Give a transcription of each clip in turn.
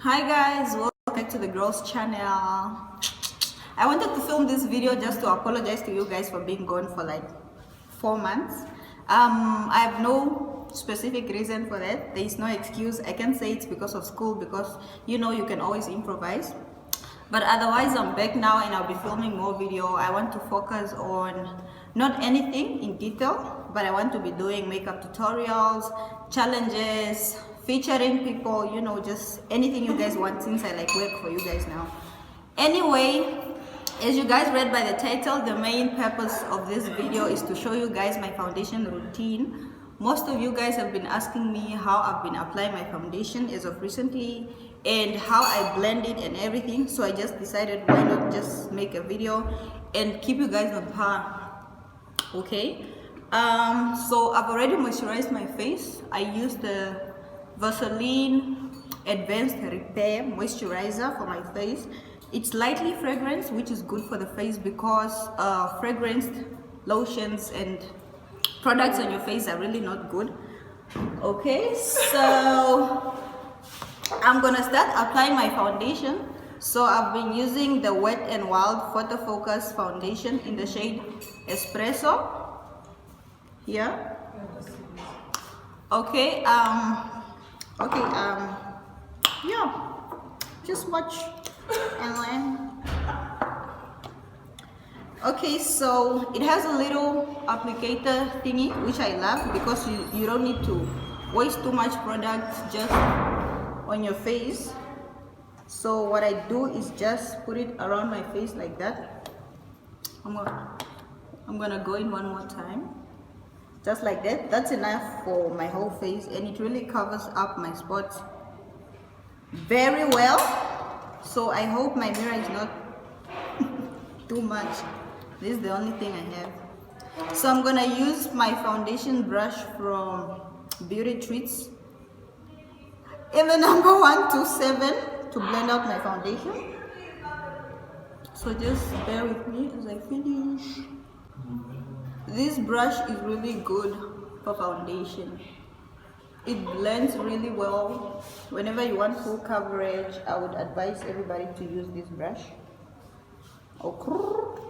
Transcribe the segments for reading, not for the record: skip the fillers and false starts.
Hi guys, welcome back to the girls channel. I wanted to film this video just to apologize to you guys for being gone for like 4 months. I have no specific reason for that. There is no excuse. I can say it's because of school, because you know you can always improvise. But otherwise I'm back now and I'll be filming more video. I want to focus on not anything in detail, but I want to be doing makeup tutorials, challenges, featuring people, you know, just anything you guys want, since I like work for you guys now. Anyway, as you guys read by the title, the main purpose of this video is to show you guys my foundation routine. Most of you guys have been asking me how I've been applying my foundation as of recently and how I blend it and everything, so I just decided why not just make a video and keep you guys on par. Okay, so I've already moisturized my face. I used the Vaseline Advanced Repair Moisturizer for my face. It's lightly fragranced, which is good for the face because fragranced lotions and products on your face are really not good. Okay, so I'm gonna start applying my foundation. So I've been using the Wet n Wild Photo Focus foundation in the shade Espresso here. Okay, yeah, just watch and learn. Okay, so it has a little applicator thingy, which I love because you don't need to waste too much product just on your face. So what I do is just put it around my face like that. I'm gonna go in one more time, just like that. That's enough for my whole face, and it really covers up my spots very well. So I hope my mirror is not too much. This is the only thing I have. So I'm gonna use my foundation brush from Beauty Treats in the number 127 to blend out my foundation. So just bear with me as I finish. This brush is really good for foundation. It blends really well. Whenever you want full coverage, I would advise everybody to use this brush. Okay.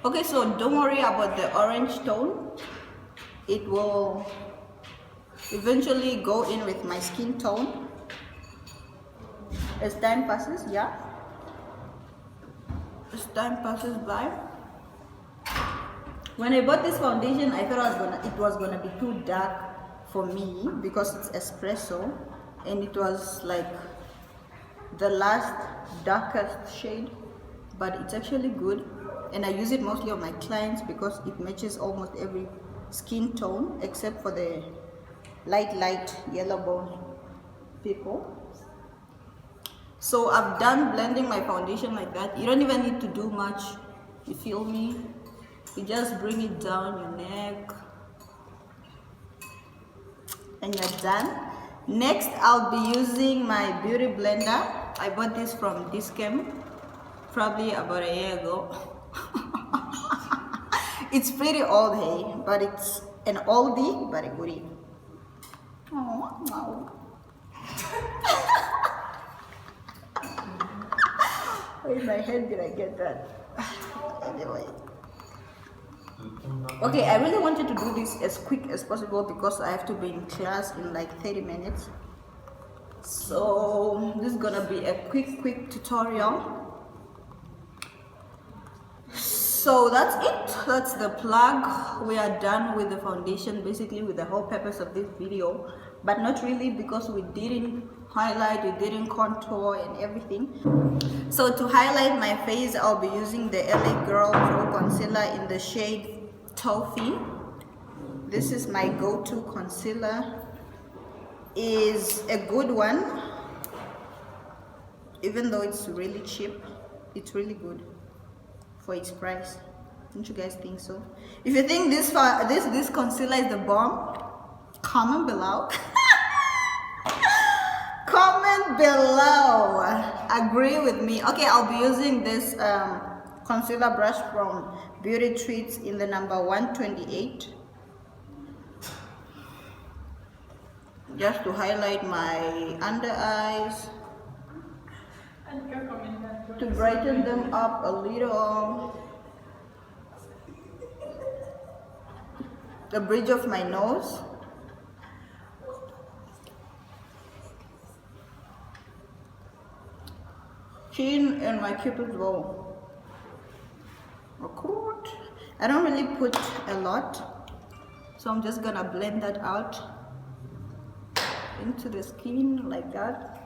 Okay, so don't worry about the orange tone. It will eventually go in with my skin tone as time passes, yeah. As time passes by. When I bought this foundation, I thought it was gonna be too dark for me because it's espresso, and it was like the last darkest shade, but it's actually good. And I use it mostly on my clients because it matches almost every skin tone except for the light yellow bone people. So I've done blending my foundation like that. You don't even need to do much, you feel me? You just bring it down your neck and you're done. Next, I'll be using my beauty blender. I bought this from Discam probably about a year ago. It's pretty old, hey, but it's an oldie but a goodie. Oh, wow. Where in my head did I get that? Anyway. Okay, I really wanted to do this as quick as possible because I have to be in class in like 30 minutes. So this is gonna be a quick tutorial. So that's it. That's the plug. We are done with the foundation, basically with the whole purpose of this video, but not really because we didn't highlight, we didn't contour and everything. So to highlight my face, I'll be using the LA Girl Pro Concealer in the shade Toffee. This is my go-to concealer. Is a good one. Even though it's really cheap, it's really good for its price. Don't you guys think so? If you think this concealer is the bomb, comment below. Comment below. Agree with me. Okay, I'll be using this concealer brush from Beauty Treats in the number 128. Just to highlight my under eyes. To brighten them up a little. The bridge of my nose. Chin and my cupid's bow. I don't really put a lot, so I'm just gonna blend that out into the skin like that.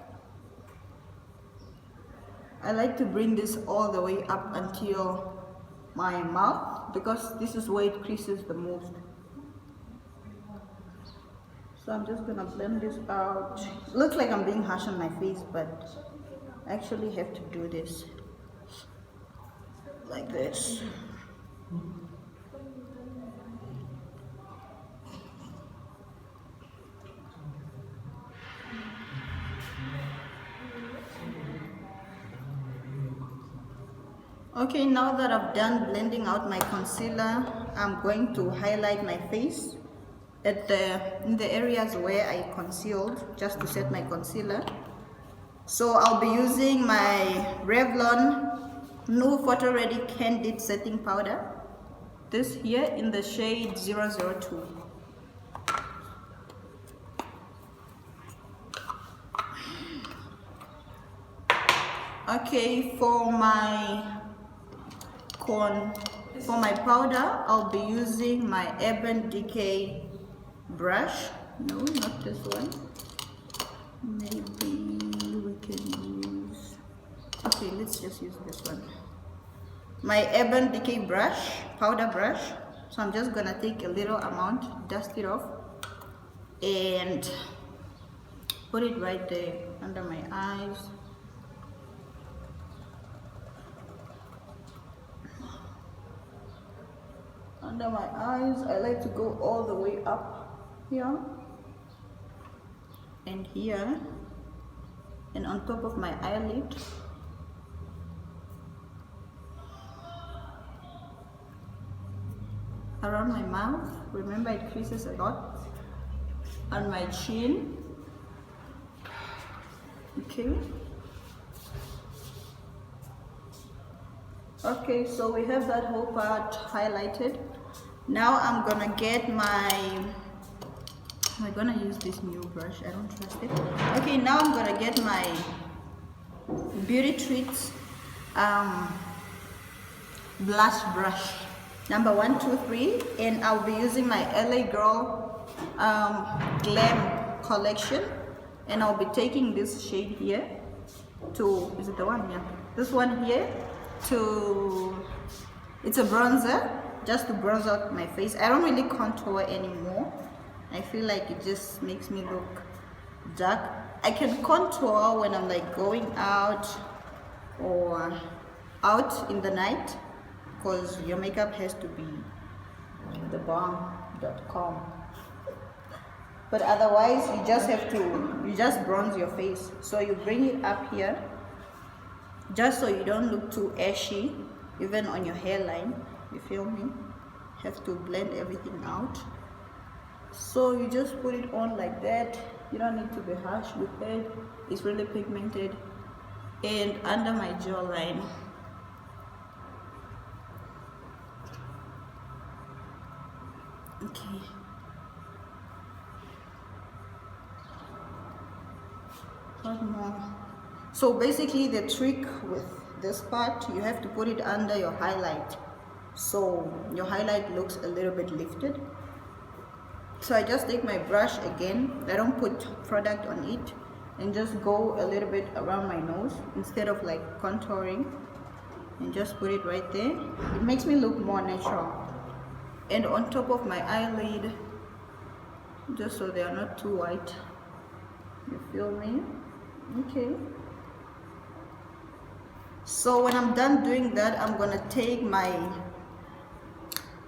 I like to bring this all the way up until my mouth because this is where it creases the most. So I'm just gonna blend this out. Looks like I'm being harsh on my face, but I actually have to do this like this. Okay, now that I've done blending out my concealer, I'm going to highlight my face in the areas where I concealed, just to set my concealer. So I'll be using my Revlon new Photo Ready Candid Setting Powder. This here in the shade 002. Okay, for my powder, I'll be using my Urban Decay brush. No, not this one. Maybe we can use, okay, let's just use this one. My Urban Decay brush, powder brush. So I'm just gonna take a little amount, dust it off, and put it right there under my eyes. Under my eyes, I like to go all the way up here and here, and on top of my eyelid. Around my mouth, remember it creases a lot. On my chin. Okay. Okay, so we have that whole part highlighted. Now I'm gonna get I'm gonna use this new brush, I don't trust it. Okay, now I'm gonna get my Beauty Treats blush brush, number 123, and I'll be using my LA Girl Glam collection, and I'll be taking this shade here to, is it the one? Yeah, this one here, it's a bronzer, just to bronze out my face. I don't really contour anymore. I feel like it just makes me look dark. I can contour when I'm like going out or out in the night, because your makeup has to be thebomb.com. But otherwise you just bronze your face. So you bring it up here just so you don't look too ashy, even on your hairline. You feel me? Have to blend everything out. So you just put it on like that. You don't need to be harsh with it. It's really pigmented. And under my jawline. Okay. One more. So basically the trick with this part, you have to put it under your highlight, so your highlight looks a little bit lifted. So I just take my brush again, I don't put product on it, and just go a little bit around my nose instead of like contouring, and just put it right there. It makes me look more natural. And on top of my eyelid, just so they are not too white. You feel me? Okay. So when I'm done doing that, I'm gonna take my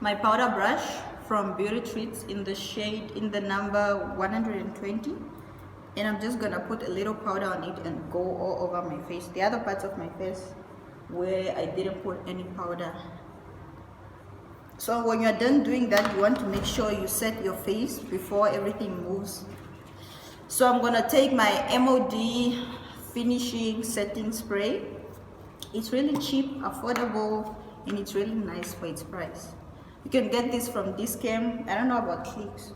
my powder brush from Beauty Treats in the shade, in the number 120, and I'm just gonna put a little powder on it and go all over my face, the other parts of my face where I didn't put any powder. So when you're done doing that, you want to make sure you set your face before everything moves. So I'm gonna take my MOD finishing setting spray. It's really cheap, affordable, and it's really nice for its price. You can get this from Discam. I don't know about Clicks.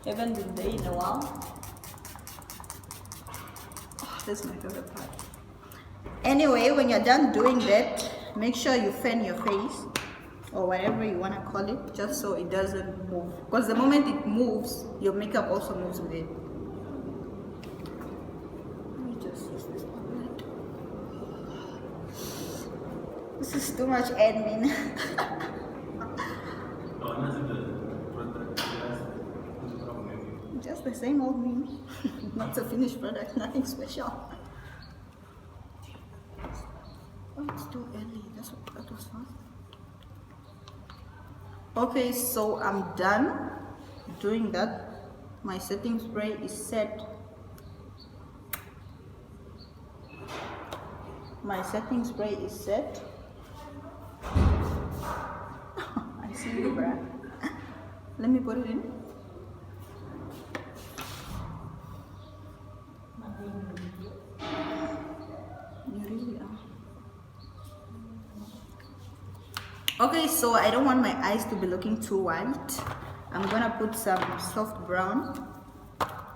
Haven't been there in a while. Oh, that's my favorite part. Anyway, when you're done doing that, make sure you fan your face, or whatever you want to call it, just so it doesn't move. Because the moment it moves, your makeup also moves with it. Let me just use this one. This is too much admin. Just the same old me. Not a finished product, nothing special. Oh, it's too early. That was fast. Okay, so I'm done doing that. My setting spray is set. My setting spray is set. I see you, bruh. Let me put it in. You really are. Okay, so I don't want my eyes to be looking too white. I'm gonna put some soft brown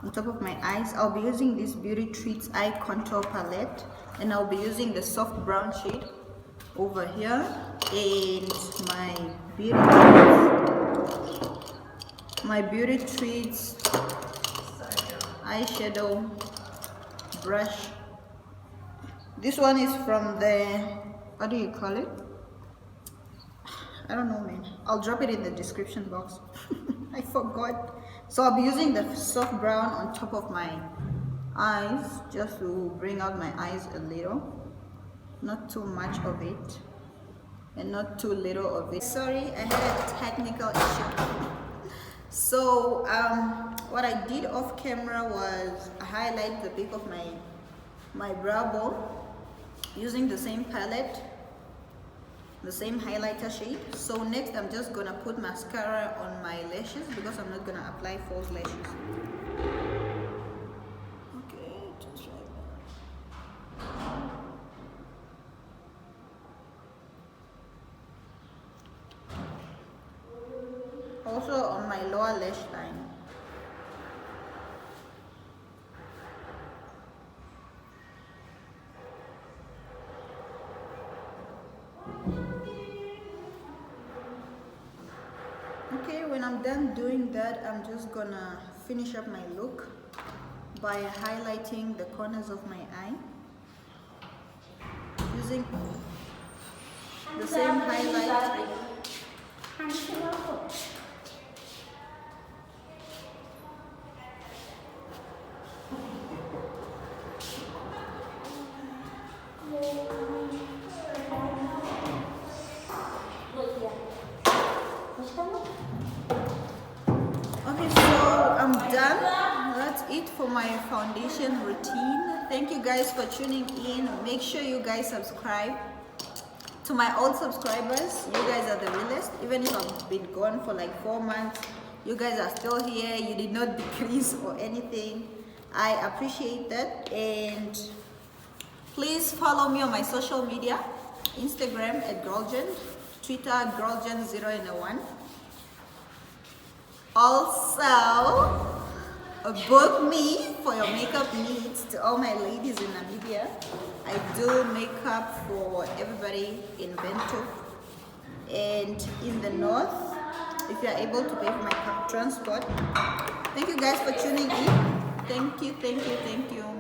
on top of my eyes. I'll be using this Beauty Treats Eye Contour Palette, and I'll be using the soft brown shade over here, and my Beauty Treats eyeshadow brush. This one is from the, what do you call it? I don't know, man. I'll drop it in the description box. I forgot. So I'll be using the soft brown on top of my eyes, just to bring out my eyes a little. Not too much of it, and not too little of it. Sorry, I had a technical issue. So what I did off camera was highlight the back of my brow bone using the same palette, the same highlighter shade. So next I'm just gonna put mascara on my lashes, because I'm not gonna apply false lashes. Okay, just like that. Also on my lower lash line. Okay, when I'm done doing that, I'm just gonna finish up my look by highlighting the corners of my eye using the same highlight. Okay, so I'm done. That's it for my foundation routine. Thank you guys for tuning in. Make sure you guys subscribe. To my old subscribers, you guys are the realest. Even if I've been gone for like 4 months, you guys are still here. You did not decrease or anything. I appreciate that. And please follow me on my social media. Instagram at Girlgend, Twitter Girlgend001. Also, book me for your makeup needs. To all my ladies in Namibia, I do makeup for everybody in Bento and in the north, if you are able to pay for my transport. Thank you guys for tuning in. Thank you, thank you, thank you.